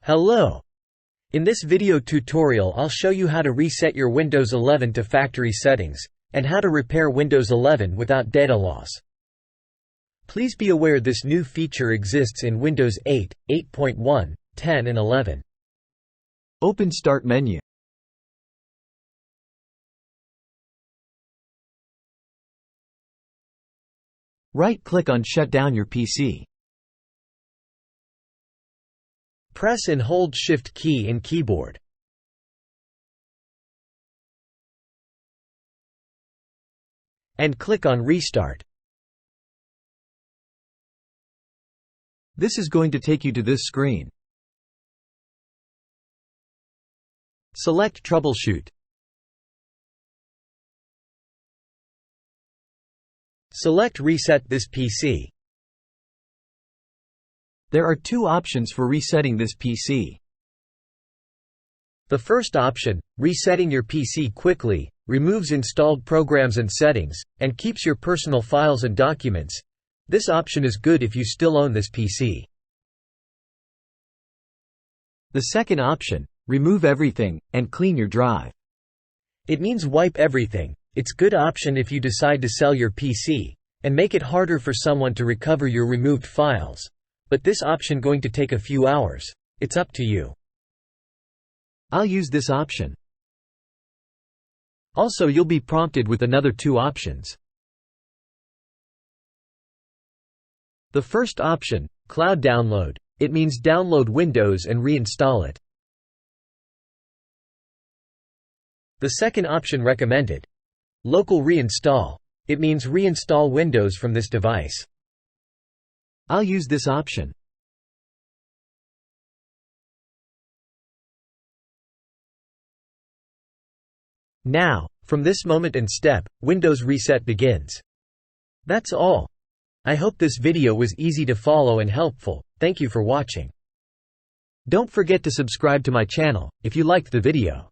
Hello! In this video tutorial I'll show you how to reset your Windows 11 to factory settings, and how to repair Windows 11 without data loss. Please be aware this new feature exists in Windows 8, 8.1, 10 and 11. Open Start menu. Right-click on Shut down your PC. Press and hold Shift key in keyboard. And click on Restart. This is going to take you to this screen. Select Troubleshoot. Select Reset this PC. There are two options for resetting this PC. The first option, resetting your PC quickly, removes installed programs and settings, and keeps your personal files and documents. This option is good if you still own this PC. The second option, remove everything, and clean your drive. It means wipe everything. It's good option if you decide to sell your PC, and make it harder for someone to recover your removed files. But this option going to take a few hours. It's up to you. I'll use this option. Also you'll be prompted with another two options. The first option, Cloud Download. It means download Windows and reinstall it. The second option, Recommended. Local Reinstall. It means reinstall Windows from this device. I'll use this option. Now, from this moment and step, Windows reset begins. That's all. I hope this video was easy to follow and helpful. Thank you for watching. Don't forget to subscribe to my channel, if you liked the video.